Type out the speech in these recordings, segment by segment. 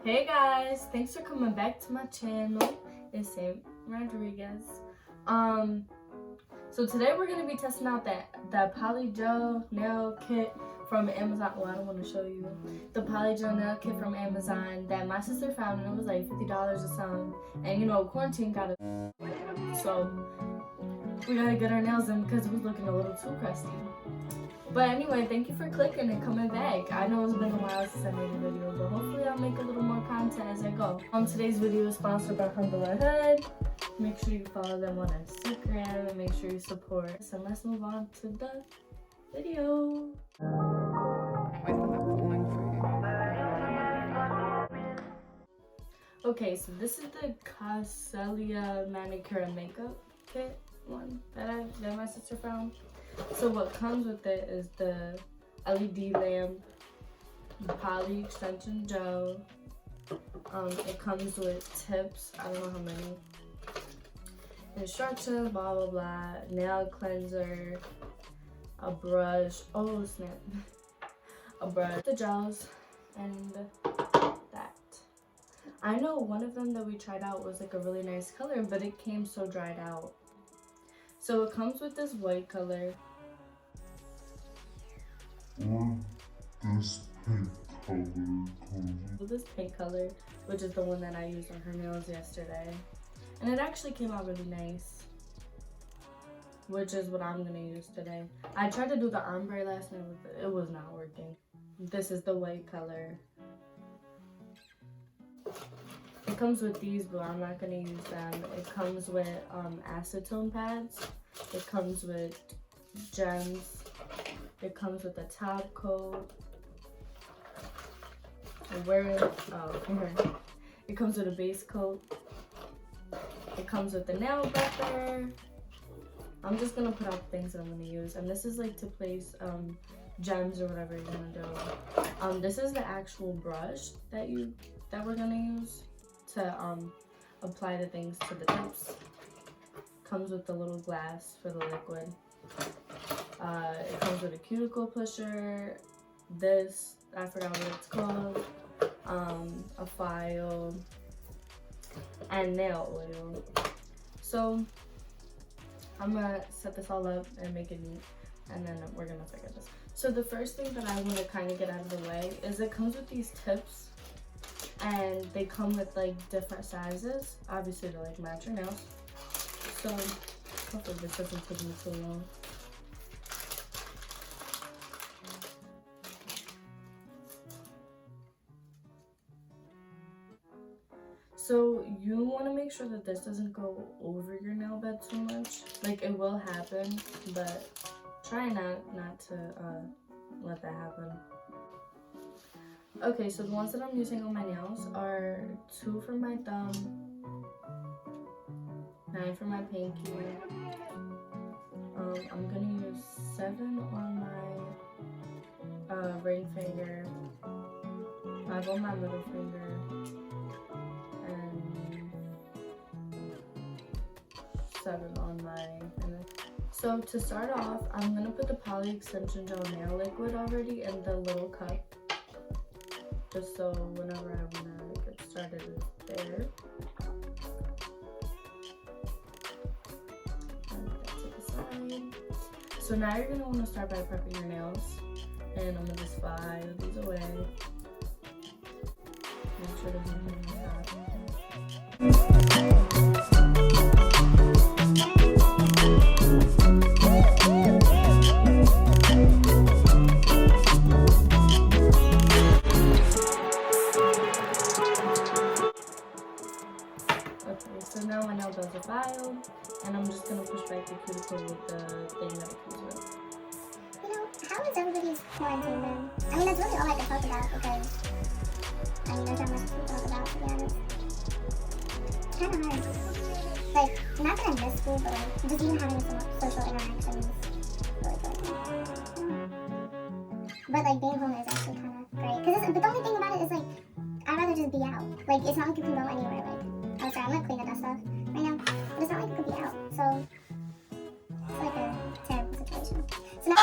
Hey guys, thanks for coming back to my channel. It's Sam Rodriguez. So today we're gonna be testing out the Polygel nail kit from Amazon. Well, I don't want to show you the Polygel nail kit from Amazon that my sister found, and it was like $50 or something. And you know, quarantine got it, so we gotta get our nails in because it was looking a little too crusty. But anyway, thank you for clicking and coming back. I know it's been a while since I made a video, but hopefully I'll make a little more content as I go. Today's video is sponsored by Humble Hood. Make sure you follow them on Instagram and make sure you support. So let's move on to the video. Okay, so this is the Casellia manicure and makeup kit one that my sister found. So what comes with it is the LED lamp, the poly extension gel. It comes with tips, I don't know how many. Instructions, blah blah blah. Nail cleanser, a brush. Oh snap! A brush, the gels, and that. I know one of them that we tried out was like a really nice color, but it came so dried out. So it comes with this white color. This pink color, which is the one that I used on her nails yesterday. And it actually came out really nice, which is what I'm gonna use today. I tried to do the ombre last night, but it was not working. This is the white color. It comes with these, but I'm not gonna use them. It comes with acetone pads. It comes with gems. It comes with a top coat. It comes with a base coat. It comes with the nail butter. I'm just gonna put out the things that I'm gonna use, and this is like to place gems or whatever you're gonna do. This is the actual brush that we're gonna use to apply the things to the tips. Comes with the little glass for the liquid. It comes with a cuticle pusher. This, I forgot what it's called. A file and nail oil. So I'm gonna set this all up and make it neat, and then we're gonna figure this. So the first thing that I want to kind of get out of the way is it comes with these tips, and they come with like different sizes, obviously to like match your nails. So hopefully this doesn't take me too long. So you want to make sure that this doesn't go over your nail bed too much. Like, it will happen, but try not to let that happen. Okay, so the ones that I'm using on my nails are 2 for my thumb, 9 for my pinky. I'm gonna use 7 on my ring finger, 5 on my middle finger, and 7 on my index. So to start off, I'm gonna put the poly extension gel nail liquid already in the little cup, just so whenever I wanna get started, it's there. And put that to the side. So now you're gonna wanna start by prepping your nails, and I'm gonna just file these away. Make sure there's nothing like that. Okay, so now my nail bells are filed, and I'm just gonna push back the cuticle with the thing that it comes with. You know, how is everybody's quarantine been? I mean, that's really all I can talk about because, I mean, there's not much to talk about, to be honest. It's kind of hard. Like, not that I miss school, but like, just even having some social interactions really good. But like, being home is actually kind of great. But the only thing about it is like, I'd rather just be out. Like, it's not like you can go anywhere. Like, oh, sorry, I'm gonna clean the dust off right now. But it's not like you could be out. So, it's like a terrible situation. So now.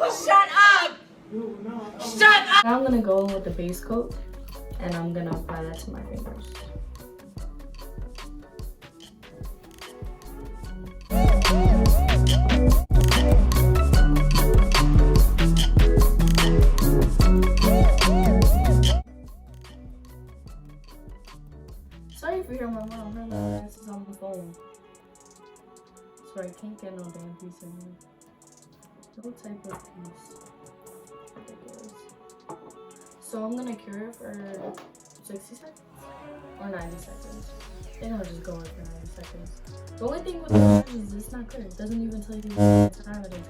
Shut up! Now I'm gonna go in with the base coat. and I'm gonna apply that to my fingers. Sorry if you hear my mom. Her little ass is on the phone. So I can't get no damn piece in here. No type of piece. Ridiculous. So I'm gonna cure it for 60 seconds or 90 seconds. I think I'll just go in for 90 seconds. The only thing with the charge is it's not clear. It doesn't even tell you what time it is.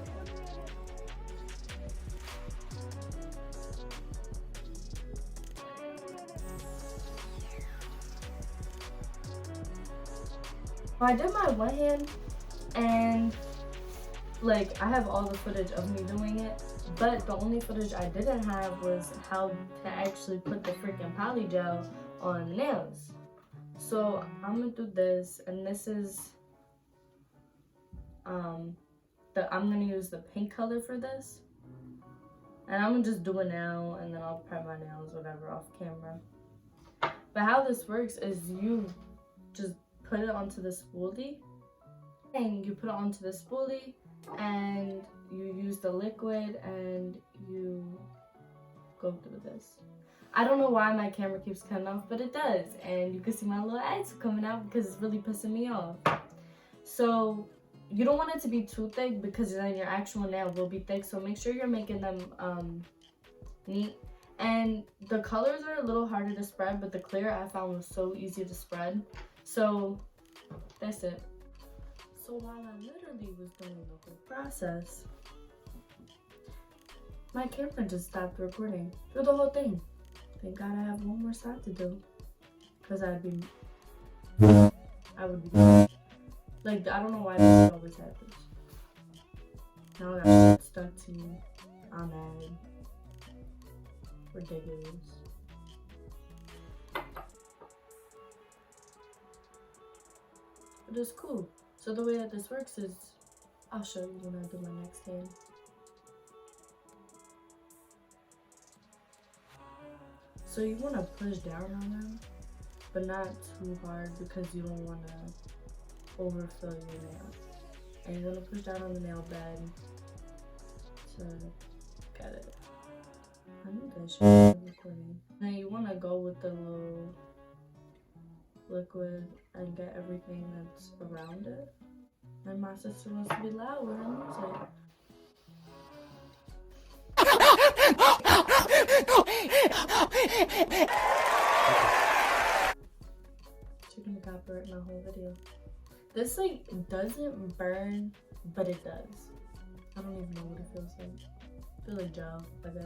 I did my one hand, and like I have all the footage of me doing it, but the only footage I didn't have was how to actually put the freaking polygel on the nails. So I'm gonna do this, and this is I'm gonna use the pink color for this, and I'm gonna just do it now, and then I'll prep my nails whatever off camera. But how this works is you just put it onto the spoolie, and you put it onto the spoolie, and you use the liquid, and you go through this. I don't know why my camera keeps cutting off, but it does, and you can see my little eyes coming out because it's really pissing me off. So you don't want it to be too thick because then your actual nail will be thick, so make sure you're making them neat. And the colors are a little harder to spread, but the clear I found was so easy to spread. So that's it. So while I literally was doing the whole process, my camera just stopped recording through the whole thing. Thank God I have one more side to do, because I would be like, I don't know why this always happens. Now I got stuck to me. I'm mad. Ridiculous. But it's cool. So the way that this works is, I'll show you when I do my next hand. So you want to push down on them, but not too hard because you don't want to overfill your nail. And you want to push down on the nail bed to get it. I knew that shit was recording. Now you want to go with the little liquid and get everything that's around it. And my sister wants to be loud with her music. She's gonna copyright my whole video. This like doesn't burn, but it does. I don't even know what it feels like. I feel like gel, I guess.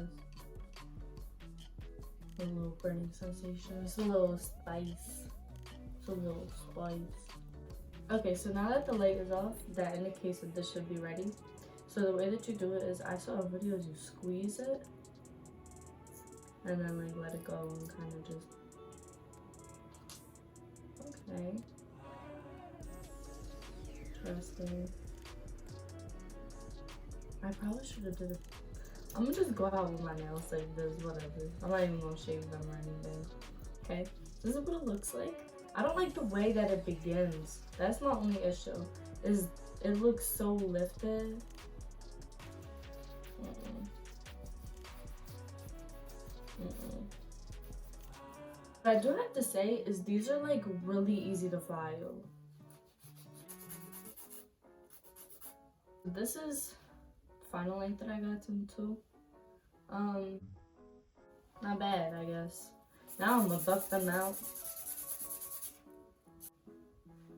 A little burning sensation. It's a little spice. It's a little spice. Okay, so now that the light is off, that indicates that this should be ready. So the way that you do it is, I saw a video is you squeeze it and then like let it go and kind of just, okay. Interesting. I probably should have did it. I'm gonna just go out with my nails like this, whatever. I'm not even gonna shave them or anything. Okay, this is what it looks like. I don't like the way that it begins. That's my only issue. Is it looks so lifted. What I do have to say is these are like really easy to file. This is the final length that I got them to. Not bad, I guess. Now I'm gonna buff them out.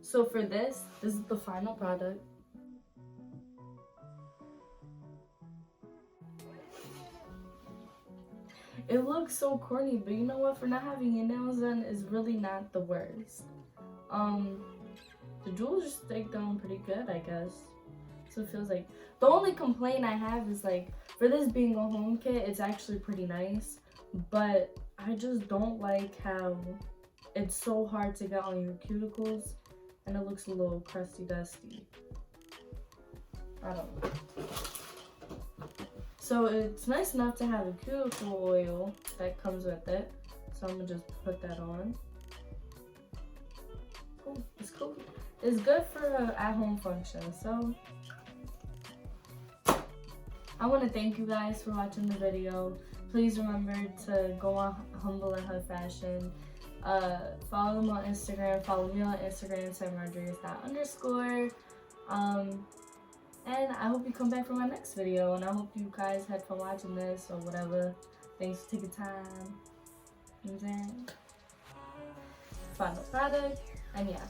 So for this is the final product. It looks so corny, but you know what? For not having your nails done is really not the worst. The jewels just stick down pretty good, I guess. So it feels like the only complaint I have is like for this being a home kit, it's actually pretty nice, but I just don't like how it's so hard to get on your cuticles and it looks a little crusty dusty. I don't know. So it's nice enough to have a cuticle oil that comes with it. So So I'm gonna just put that on. Cool. It's cool. It's good for at-home function. So I want to thank you guys for watching the video. Please remember to go on Humble and Her Fashion. Follow them on Instagram. Follow me on Instagram, @rodriguez_. And I hope you come back for my next video. And I hope you guys had fun watching this or whatever. Thanks for taking time. You know what I'm saying? Final product. And yeah.